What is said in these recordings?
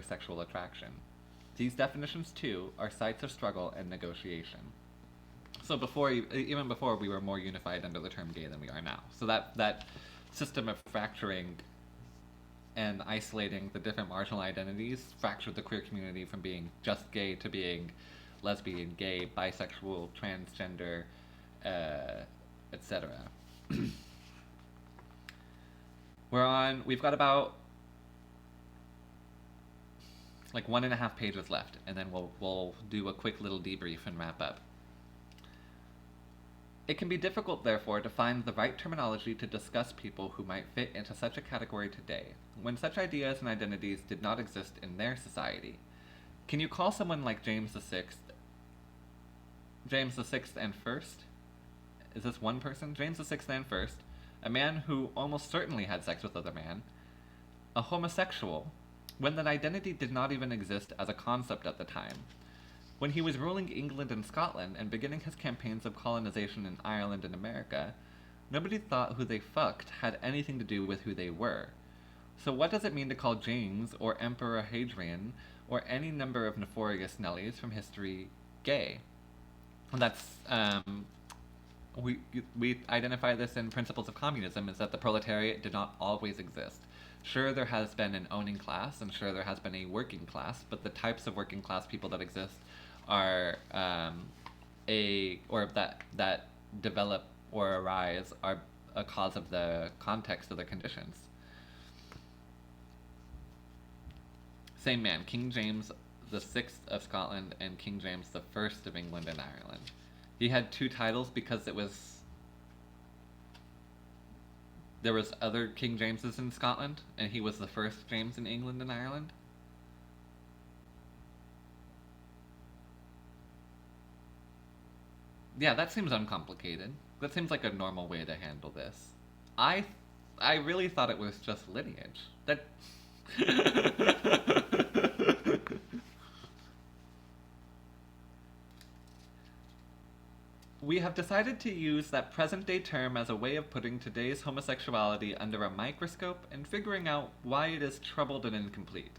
sexual attraction. These definitions, too, are sites of struggle and negotiation. So even before, we were more unified under the term gay than we are now. So that system of fracturing and isolating the different marginal identities fractured the queer community from being just gay to being lesbian, gay, bisexual, transgender, etc. We've got about like 1.5 pages left, and then we'll do a quick little debrief and wrap up. It can be difficult, therefore, to find the right terminology to discuss people who might fit into such a category today, when such ideas and identities did not exist in their society. Can you call someone like James VI and First? Is this one person? James VI and First, a man who almost certainly had sex with other men, a homosexual, when that identity did not even exist as a concept at the time? When he was ruling England and Scotland and beginning his campaigns of colonization in Ireland and America, nobody thought who they fucked had anything to do with who they were. So what does it mean to call James or Emperor Hadrian or any number of nefarious Nellies from history gay? And that's, we identify this in Principles of Communism, is that the proletariat did not always exist. Sure, there has been an owning class, and sure, there has been a working class, but the types of working class people that exist are that develop or arise are a cause of the context of the conditions. Same man, King James VI of Scotland and King James I of England and Ireland. He had two titles because there was other King Jameses in Scotland, and he was the first James in England and Ireland. Yeah, that seems uncomplicated. That seems like a normal way to handle this. I really thought it was just lineage. That We have decided to use that present-day term as a way of putting today's homosexuality under a microscope and figuring out why it is troubled and incomplete,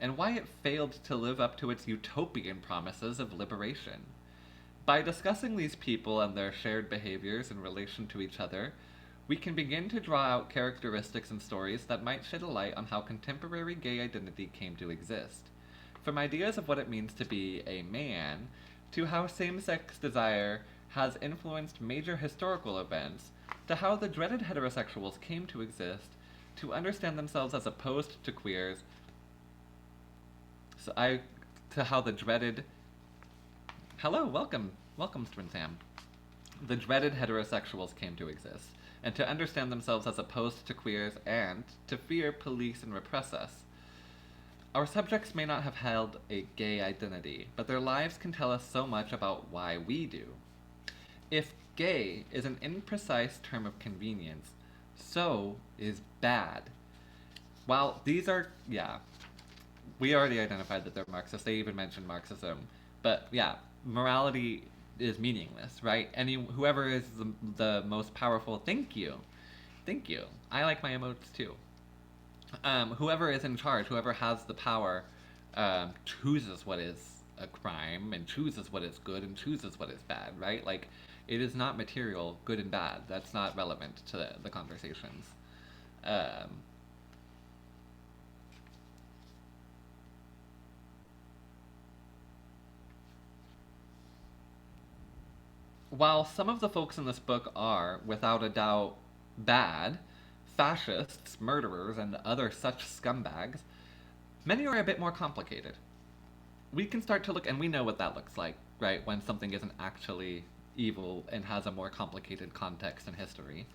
and why it failed to live up to its utopian promises of liberation. By discussing these people and their shared behaviors in relation to each other, we can begin to draw out characteristics and stories that might shed a light on how contemporary gay identity came to exist. From ideas of what it means to be a man, to how same-sex desire has influenced major historical events, to how the dreaded heterosexuals came to exist, to understand themselves as opposed to queers, to how the dreaded... Hello, welcome, Twin Sam. The dreaded heterosexuals came to exist, and to understand themselves as opposed to queers, and to fear, police, and repress us. Our subjects may not have held a gay identity, but their lives can tell us so much about why we do. If gay is an imprecise term of convenience, so is bad. While these are, we already identified that they're Marxist. They even mentioned Marxism. But morality is meaningless, right? Whoever is the most powerful, thank you. I like my emotes too. Whoever is in charge, whoever has the power, chooses what is a crime and chooses what is good and chooses what is bad, right? Like, it is not material, good and bad. That's not relevant to the conversations. While some of the folks in this book are, without a doubt, bad, fascists, murderers, and other such scumbags, many are a bit more complicated. We can start to look, and we know what that looks like, right, when something isn't actually evil and has a more complicated context and history.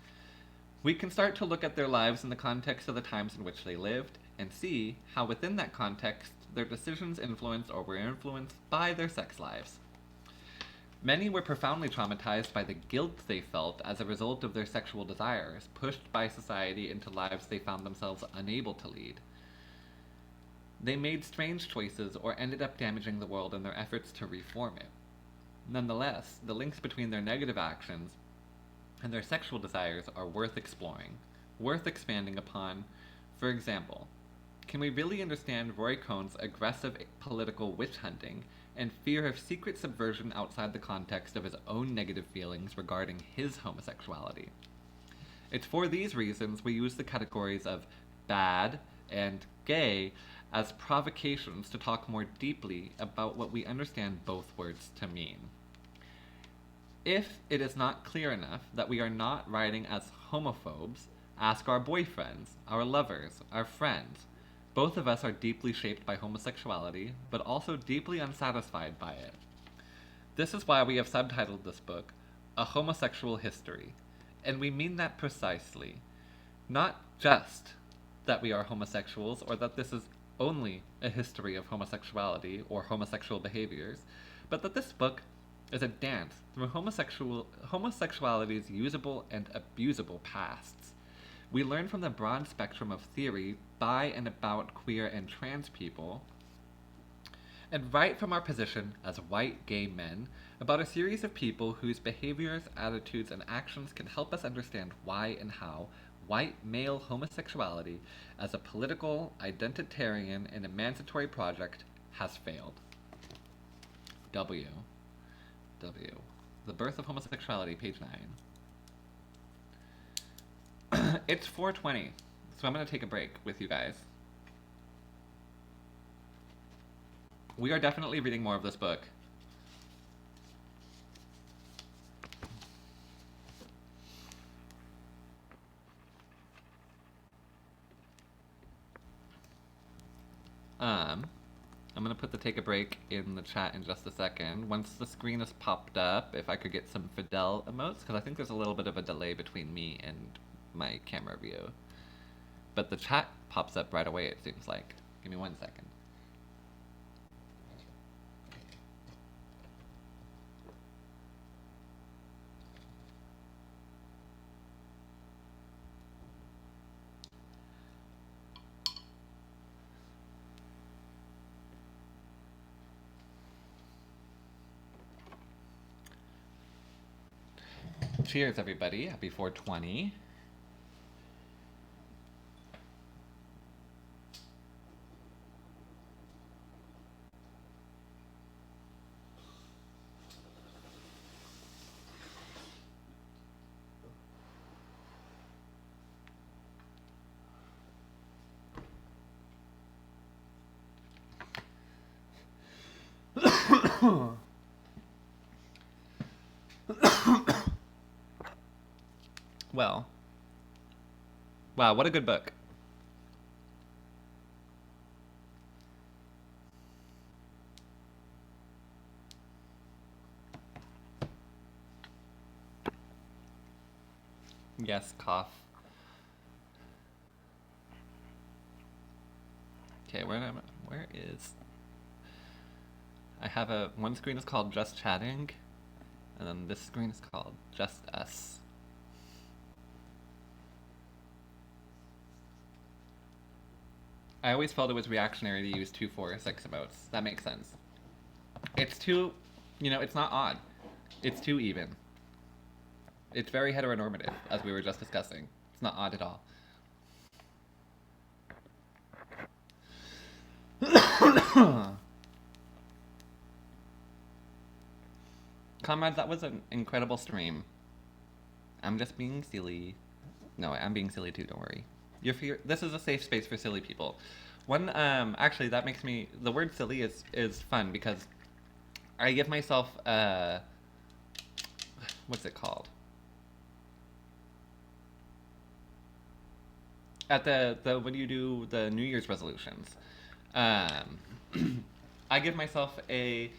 We can start to look at their lives in the context of the times in which they lived, and see how within that context their decisions influenced or were influenced by their sex lives. Many were profoundly traumatized by the guilt they felt as a result of their sexual desires, pushed by society into lives they found themselves unable to lead. They made strange choices or ended up damaging the world in their efforts to reform it. Nonetheless, the links between their negative actions and their sexual desires are worth exploring, worth expanding upon. For example, Can we really understand Roy Cohn's aggressive political witch hunting and fear of secret subversion outside the context of his own negative feelings regarding his homosexuality? It's for these reasons we use the categories of bad and gay as provocations to talk more deeply about what we understand both words to mean. If it is not clear enough that we are not writing as homophobes, ask our boyfriends, our lovers, our friends. Both of us are deeply shaped by homosexuality, but also deeply unsatisfied by it. This is why we have subtitled this book, A Homosexual History, and we mean that precisely. Not just that we are homosexuals or that this is only a history of homosexuality or homosexual behaviors, but that this book is a dance through homosexuality's usable and abusable pasts. We learn from the broad spectrum of theory by and about queer and trans people, and write from our position as white gay men about a series of people whose behaviors, attitudes, and actions can help us understand why and how white male homosexuality as a political, identitarian, and emancipatory project has failed. W. The Birth of Homosexuality, page 9. It's 4:20, so I'm going to take a break with you guys. We are definitely reading more of this book. I'm going to put the take a break in the chat in just a second. Once the screen is popped up, if I could get some Fidel emotes, because I think there's a little bit of a delay between me and my camera view. But the chat pops up right away, it seems like. Give me 1 second. Cheers, everybody. Happy 420. Well, wow, what a good book. Yes, cough. Okay, where is... I have one screen is called Just Chatting, and then this screen is called Just Us. I always felt it was reactionary to use 2, 4, 6 emotes. That makes sense. It's too, it's not odd. It's too even. It's very heteronormative, as we were just discussing. It's not odd at all. Comrades, that was an incredible stream. I'm just being silly. No, I'm being silly too, don't worry. This is a safe space for silly people. Actually, that makes me... The word silly is fun because I give myself, what's it called? At when you do the New Year's resolutions, I give myself a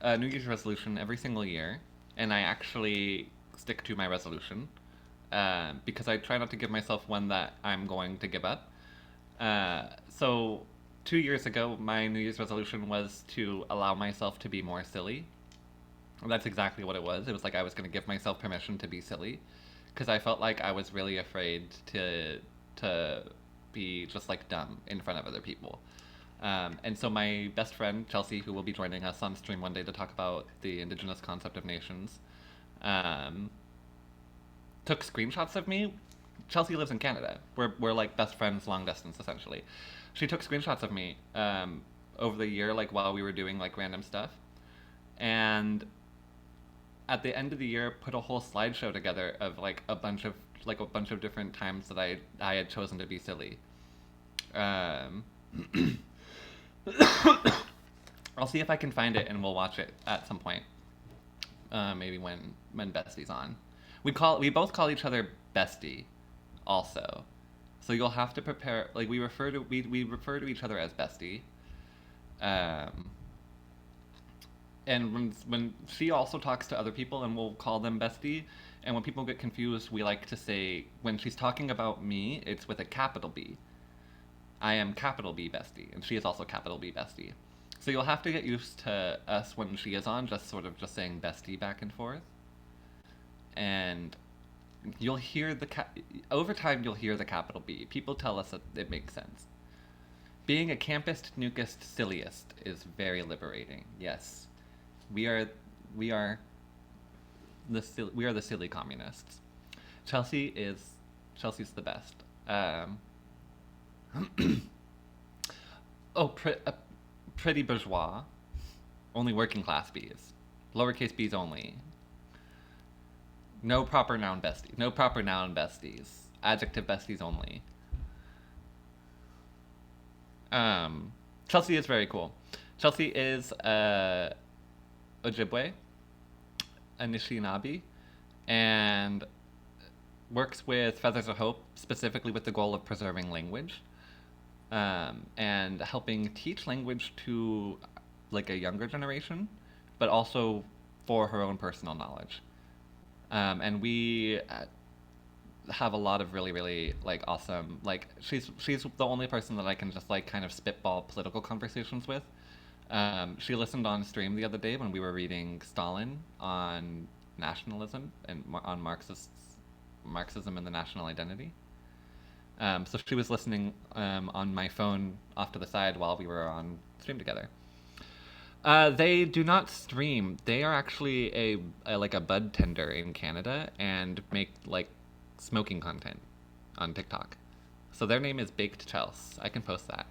New Year's resolution every single year, and I actually stick to my resolution. Because I try not to give myself one that I'm going to give up. So 2 years ago, my New Year's resolution was to allow myself to be more silly. And that's exactly what it was. It was like I was going to give myself permission to be silly, because I felt like I was really afraid to be just like dumb in front of other people. And so my best friend, Chelsea, who will be joining us on stream one day to talk about the indigenous concept of nations, took screenshots of me. Chelsea lives in Canada. We're like best friends long distance, essentially. She took screenshots of me over the year, like while we were doing like random stuff, and at the end of the year, put a whole slideshow together of a bunch of different times that I had chosen to be silly. Um, I'll see if I can find it and we'll watch it at some point. Maybe when Bestie's on. We both call each other Bestie, also. So you'll have to prepare. Like we refer to each other as Bestie. Um, and when she also talks to other people, and we'll call them Bestie. And when people get confused, we like to say when she's talking about me, it's with a capital B. I am capital B Bestie, and she is also capital B Bestie. So you'll have to get used to us when she is on, just sort of just saying Bestie back and forth. And you'll hear over time you'll hear the capital B. People tell us that it makes sense. Being a campist, nukist, silliest is very liberating. Yes, we are the silly communists. Chelsea's the best. Oh, pretty bourgeois. Only working class B's. Lowercase b's only. No proper noun besties. No proper noun besties. Adjective besties only. Chelsea is very cool. Chelsea is Ojibwe, Anishinaabe, and works with Feathers of Hope, specifically with the goal of preserving language, and helping teach language to like a younger generation, but also for her own personal knowledge. And we have a lot of really, really like awesome, like she's the only person that I can just like kind of spitball political conversations with. She listened on stream the other day when we were reading Stalin on nationalism and on Marxism and the national identity. So she was listening on my phone off to the side while we were on stream together. They do not stream. They are actually a like a bud tender in Canada and make like smoking content on TikTok. So their name is Baked Chels. I can post that.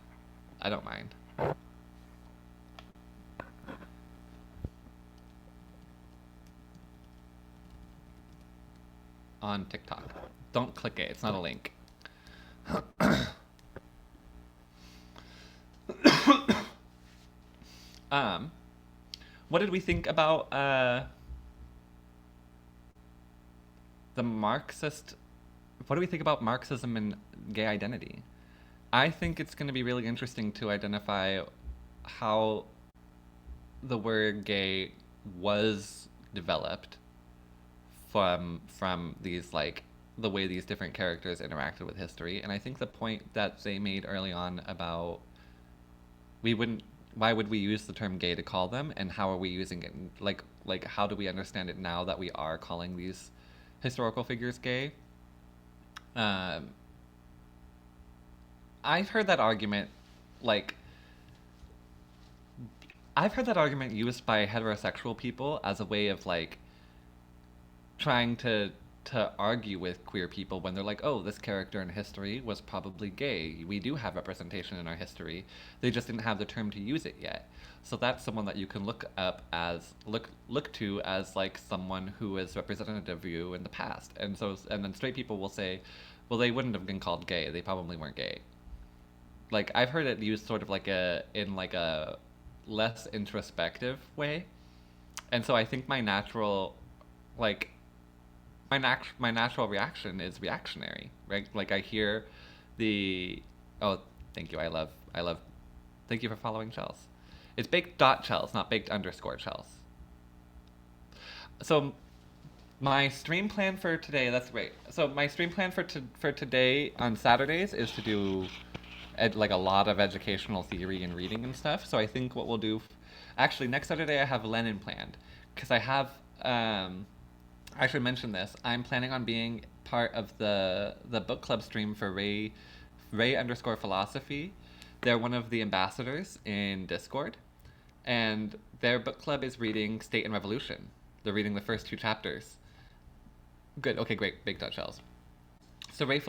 I don't mind. On TikTok. Don't click it. It's not a link. What did we think about the Marxist? What do we think about Marxism and gay identity? I think it's going to be really interesting to identify how the word gay was developed from these like the way these different characters interacted with history. And I think the point that they made early on about why would we use the term gay to call them, and how are we using it, like how do we understand it now that we are calling these historical figures gay? I've heard that argument like I've heard that argument used by heterosexual people as a way of like trying to argue with queer people when they're like, oh, this character in history was probably gay. We do have representation in our history. They just didn't have the term to use it yet. So that's someone that you can look to as like someone who is representative of you in the past. And then straight people will say, well, they wouldn't have been called gay. They probably weren't gay. Like I've heard it used sort of like in a less introspective way. And so I think my natural like my natural reaction is reactionary, right? Like I hear oh, thank you. I love thank you for following Chels. It's baked.chels, not baked_chels. So my stream plan for today, that's great. So my stream plan for today on Saturdays is to do like a lot of educational theory and reading and stuff. So I think what we'll do, actually next Saturday I have Lenin planned, because I have I should mention this. I'm planning on being part of the book club stream for Ray_philosophy. They're one of the ambassadors in Discord, and their book club is reading State and Revolution. They're reading the first 2 chapters. Good. Okay, great. Big Dutch Shells. So Ray